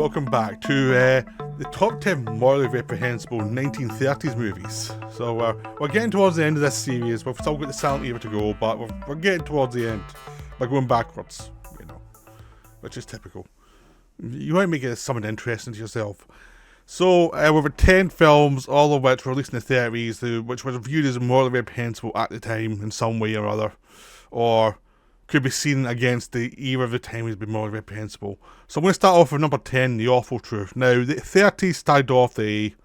welcome back to the top 10 morally reprehensible 1930s movies. So we're getting towards the end of this series. We've still got the silent era to go, but we're getting towards the end. We're going backwards, which is typical. You might make it something interesting to yourself. So we've had 10 films, all of which were released in the 30s, which were viewed as morally reprehensible at the time in some way or other, or could be seen against the era of the time as being morally reprehensible. So I'm going to start off with number 10, The Awful Truth. Now, the 30s started off the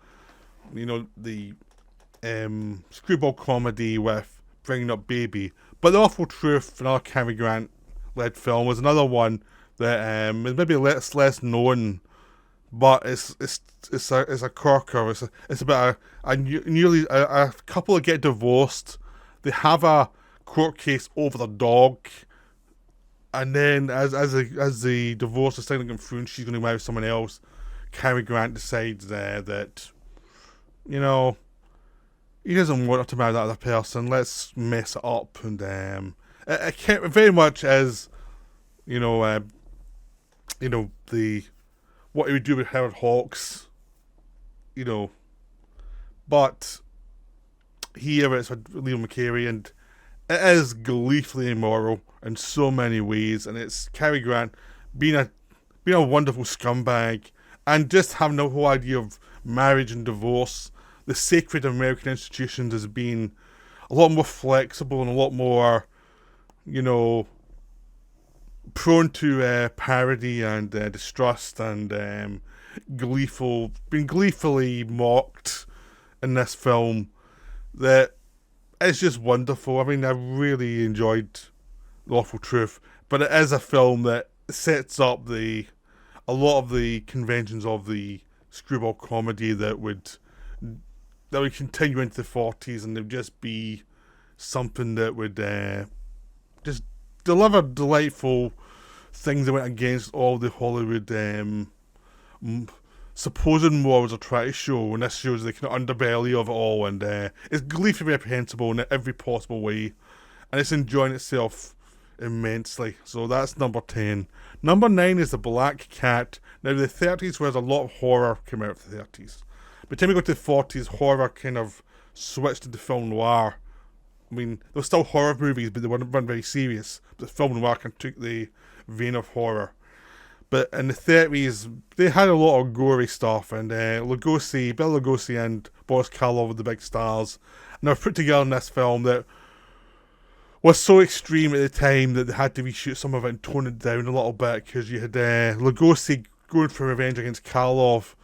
screwball comedy with Bringing Up Baby, but The Awful Truth, another Cary Grant-led film, was another one that is maybe less known, but it's a corker. It's about a couple that get divorced. They have a court case over the dog, and then as the divorce is starting to go through and she's going to marry someone else, Cary Grant decides that he doesn't want her to marry that other person. Let's mess it up, and it very much as the what he would do with Howard Hawks, but here it's with Leo McCarey, and it is gleefully immoral in so many ways, and it's Cary Grant being a wonderful scumbag, and just having the whole idea of marriage and divorce, the sacred American institutions, as being a lot more flexible and a lot more, prone to parody and distrust, and being gleefully mocked in this film. That it's just wonderful. I mean, I really enjoyed The Awful Truth, but it is a film that sets up a lot of the conventions of the screwball comedy that would continue into the 40s, and it would just be something that would just deliver delightful things that went against all the Hollywood supposed morals are trying to show, and this shows the kind of underbelly of it all, and it's gleefully reprehensible in every possible way, and it's enjoying itself immensely. So that's number 10. Number 9 is The Black Cat. Now, the 30s was a lot of horror came out of the 30s. By the time we go to the 40s, horror kind of switched into film noir. I mean, there were still horror movies, but they weren't very serious. But the film noir kind of took the vein of horror. But in the 30s, they had a lot of gory stuff, and Bela Lugosi and Boris Karloff were the big stars. And they were put together in this film that was so extreme at the time that they had to reshoot some of it and tone it down a little bit, because you had Lugosi going for revenge against Karloff.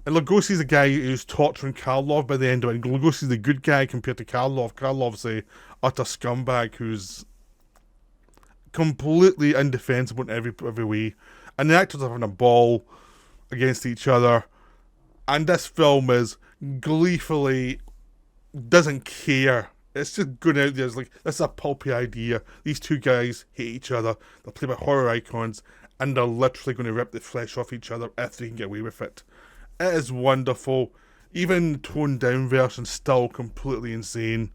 And Lugosi's the guy who's torturing Karloff by the end of it. Lugosi's the good guy compared to Karloff. Karloff's the utter scumbag who's completely indefensible in every way. And the actors are having a ball against each other. And this film is gleefully doesn't care. It's just going out there. It's like, this is a pulpy idea. These two guys hate each other. They're played by horror icons. And they're literally going to rip the flesh off each other if they can get away with it. It is wonderful. Even the toned down version still completely insane.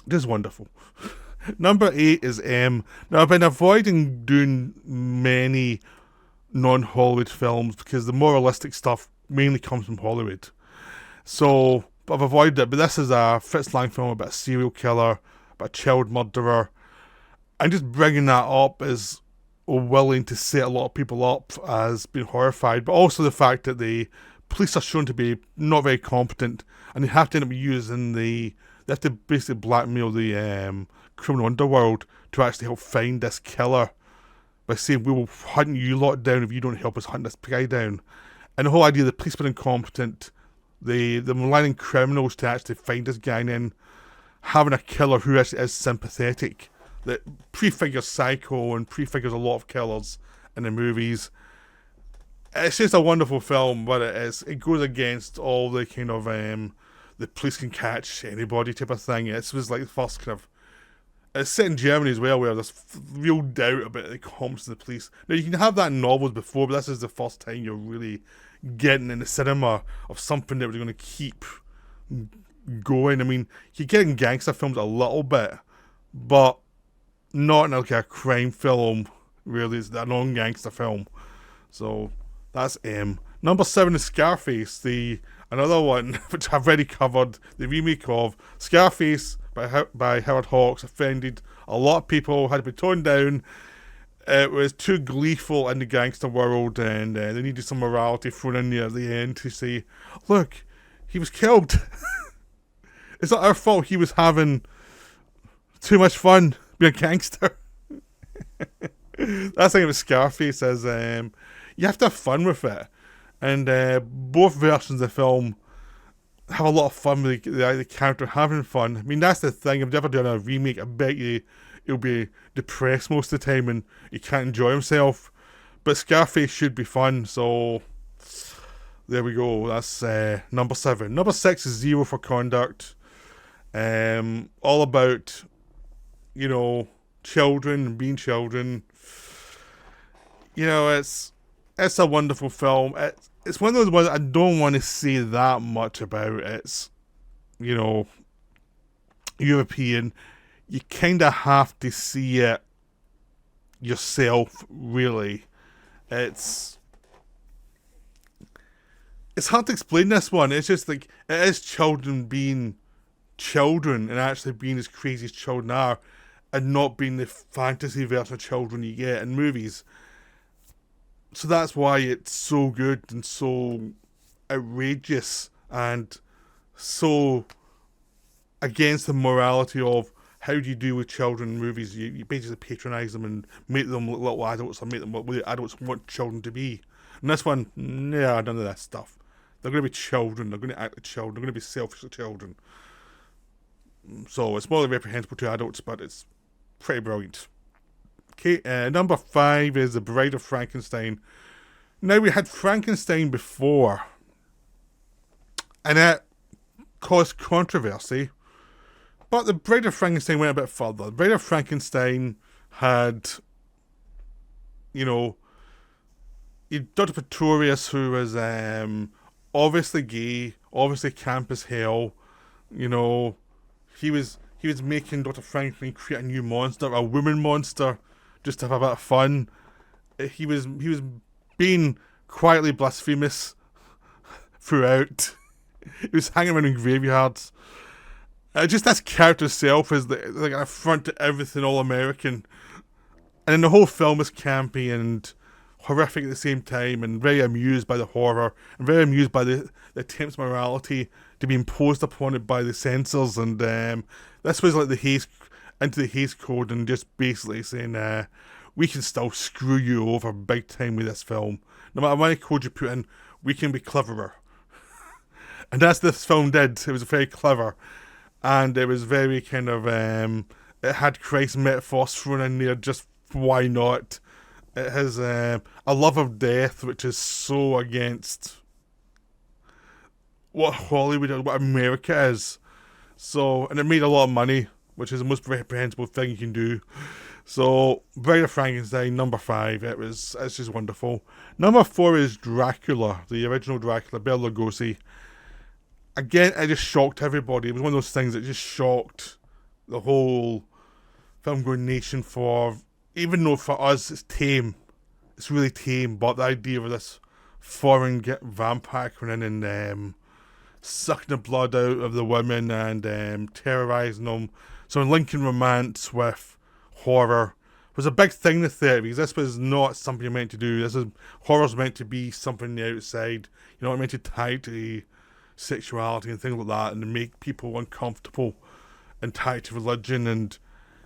Just wonderful. Number 8 is M. Now, I've been avoiding doing many non-Hollywood films because the moralistic stuff mainly comes from Hollywood. So I've avoided it. But this is a Fritz Lang film about a serial killer, about a child murderer. And just bringing that up is willing to set a lot of people up as being horrified, but also the fact that the police are shown to be not very competent, and they have to end up they have to basically blackmail the criminal underworld to actually help find this killer by saying, we will hunt you lot down if you don't help us hunt this guy down. And the whole idea of the police being incompetent, the maligning criminals to actually find this guy, and then having a killer who actually is sympathetic, that prefigures Psycho and prefigures a lot of killers in the movies. It's just a wonderful film, but it goes against all the kind of the police can catch anybody type of thing. It was like the first kind of... It's set in Germany as well, where there's real doubt about the competence of the police. Now, you can have that in novels before, but this is the first time you're really getting in the cinema of something that we're going to keep going. I mean, you get in gangster films a little bit, but not in like a crime film Really, it's a non-gangster film. So that's M. Number 7 is Scarface, the another one which I've already covered. The remake of Scarface by Howard Hawks offended a lot of people. Had to be toned down. It was too gleeful in the gangster world, and they needed some morality thrown in there at the end to say, "Look, he was killed. It's not our fault. He was having too much fun being a gangster." That's the thing with Scarface is you have to have fun with it, and both versions of the film have a lot of fun with the character having fun. I mean, that's the thing. If they ever done a remake, I bet you he'll be depressed most of the time and he can't enjoy himself. But Scarface should be fun, so there we go. That's number 7. Number 6 is Zero for Conduct. All about, children and being children. It's a wonderful film. It's one of those ones I don't want to say that much about. It's, European. You kind of have to see it yourself, really. It's hard to explain this one. It's just like, it is children being children and actually being as crazy as children are, and not being the fantasy version of children you get in movies. So that's why it's so good and so outrageous and so against the morality of how do you do with children in movies. You basically patronise them and make them look little adults, or make them what adults want children to be. And this one, none of that stuff. They're going to be children. They're going to act like children. They're going to be selfish like children. So it's more like reprehensible to adults, but it's pretty brilliant. Okay, number 5 is The Bride of Frankenstein. Now, we had Frankenstein before, and it caused controversy. But The Bride of Frankenstein went a bit further. The Bride of Frankenstein had, Dr. Pretorius, who was obviously gay, obviously camp as hell. He was making Dr. Frankenstein create a new monster, a woman monster, just to have a bit of fun. He was being quietly blasphemous throughout. He was hanging around in graveyards. Just this character itself is like an affront to everything all American. And then the whole film is campy and horrific at the same time, and very amused by the horror, and very amused by the attempts of morality to be imposed upon it by the censors. And this was like the Hays Code, and just basically saying, we can still screw you over big time with this film. No matter how many code you put in, we can be cleverer. And that's this film did. It was very clever. And it was very kind of, it had Christ metaphors thrown in there, just why not? It has a love of death, which is so against what Hollywood and what America is. So, and it made a lot of money, which is the most reprehensible thing you can do. So, Bride of Frankenstein, number 5, it's just wonderful. Number 4 is Dracula, the original Dracula, Bela Lugosi. Again, it just shocked everybody. It was one of those things that just shocked the whole film-going nation even though for us it's tame. It's really tame, but the idea of this foreign vampire coming in and sucking the blood out of the women and terrorising them. So linking romance with horror was a big thing in the 30s. This was not something you're meant to do. Horror's meant to be something on the outside. You're not meant to tie to sexuality and things like that, and to make people uncomfortable and tied to religion. And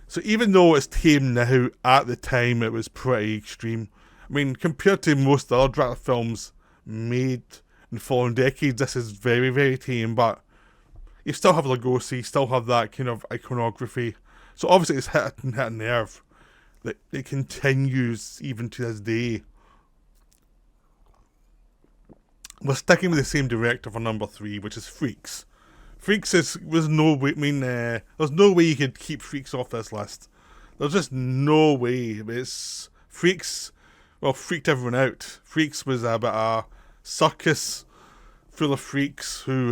so even though it's tame now, at the time it was pretty extreme. I mean, compared to most other Dracula films made in the following decades, this is very, very tame, but you still have Lugosi, you still have that kind of iconography. So obviously it's hit a nerve that it continues even to this day. We're sticking with the same director for number 3, which is Freaks. Freaks there's no way you could keep Freaks off this list. There's just no way. It's Freaks, freaked everyone out. Freaks was about a circus full of freaks who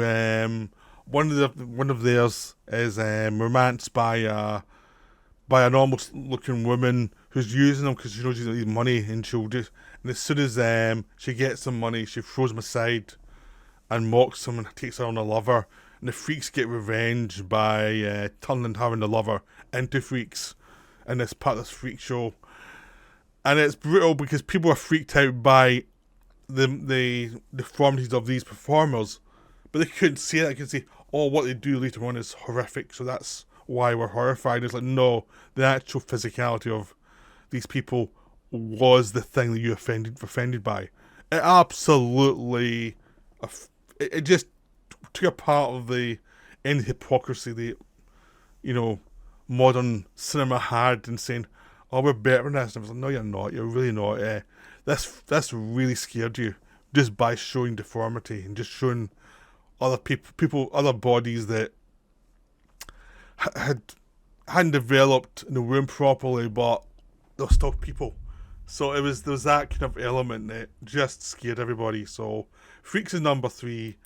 one of theirs is romanced by a by an almost looking woman who's using him because she knows he's need money, and and as soon as she gets some money, she throws him aside and mocks him and takes her on a lover. And the freaks get revenge by turning and having the lover into freaks in this part of this freak show. And it's brutal because people are freaked out by the deformities of these performers, but they couldn't see it. They could see, oh, what they do later on is horrific, so that's why we're horrified. It's like, no, the actual physicality of these people was the thing that you offended by. It absolutely, it just took a part of the end hypocrisy that, you know, modern cinema had in saying, oh, we're better than this. And I was like, no, you're not. You're really not. This really scared you just by showing deformity and just showing other people, other bodies that hadn't developed in the womb properly, but they're still people. So there was that kind of element that just scared everybody. So Freaks is number 3.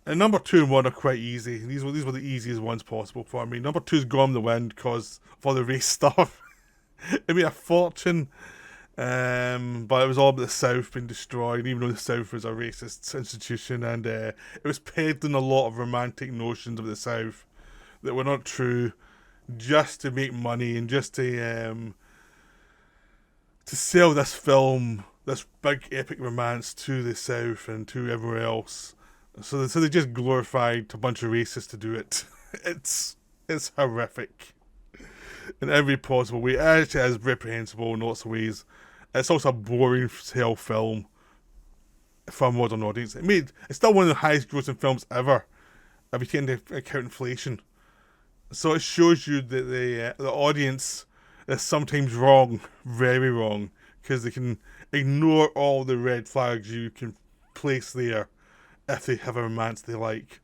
And number 2 and 1 are quite easy. These were the easiest ones possible for me. Number 2 is Gone with the Wind because for the race stuff. It made a fortune. But it was all about the South being destroyed, even though the South was a racist institution, and it was peddling a lot of romantic notions of the South that were not true, just to make money and just to sell this film, this big epic romance to the South and to everywhere else. So they just glorified a bunch of racists to do it. It's horrific in every possible way. It actually is reprehensible in lots of ways. It's also a boring as hell film for a modern audience. It's still one of the highest grossing films ever, if you take into account inflation. So it shows you that the audience is sometimes wrong, very wrong, because they can ignore all the red flags you can place there if they have a romance they like.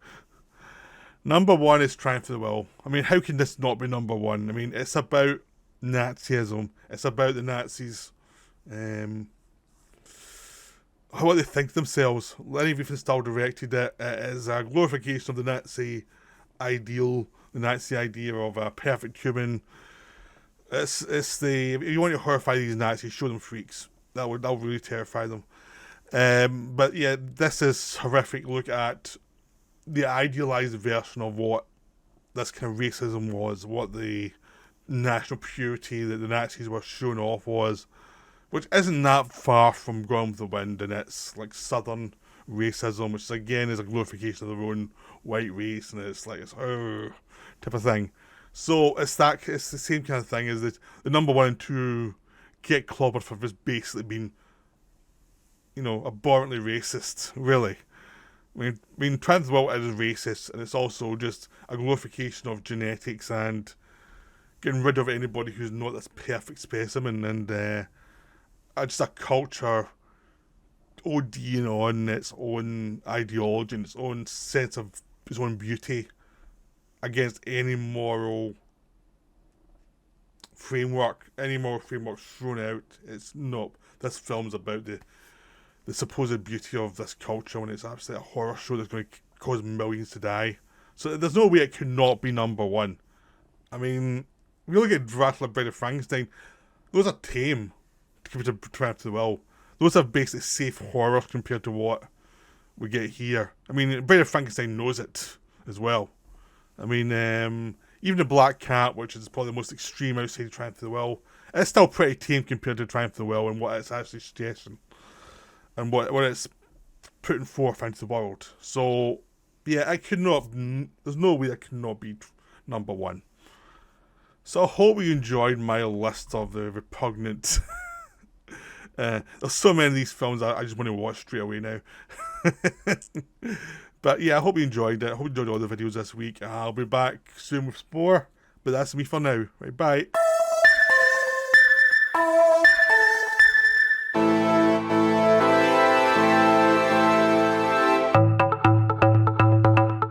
Number 1 is Triumph of the Will. I mean, how can this not be number 1? I mean, it's about Nazism. It's about the Nazis. What they think themselves. Lenny Riefenstahl directed it. It is a glorification of the Nazi ideal, the Nazi idea of a perfect human. It's if you want to horrify these Nazis, show them freaks. That'll really terrify them. But yeah, this is horrific look at the idealized version of what this kind of racism was, what the national purity that the Nazis were showing off was, which isn't that far from Gone with the Wind, and it's like southern racism, which again is a glorification of their own white race, and it's like it's type of thing. So it's the same kind of thing as that the number 1 and 2 get clobbered for just basically being, you know, abhorrently racist, really. I mean, Triumph of the Will is racist, and it's also just a glorification of genetics and getting rid of anybody who's not this perfect specimen, and just a culture ODing on its own ideology and its own sense of its own beauty against any moral framework. Any moral framework thrown out. It's not. This film's about the supposed beauty of this culture when it's actually a horror show that's going to cause millions to die. So there's no way it could not be number 1. I mean, if you look at Dracula, Bride of Frankenstein, those are tame compared to Triumph of the Will. Those are basically safe horror compared to what we get here. I mean, Bride of Frankenstein knows it as well. I mean, even the Black Cat, which is probably the most extreme outside Triumph of the Will, it's still pretty tame compared to Triumph of the Will and what it's actually suggesting and what it's putting forth into the world. So, yeah, there's no way it could not be number 1. So I hope you enjoyed my list of the repugnant. There's so many of these films I just want to watch straight away now. But yeah, I hope you enjoyed it. I hope you enjoyed all the videos this week. I'll be back soon with more. But that's me for now. Right, bye.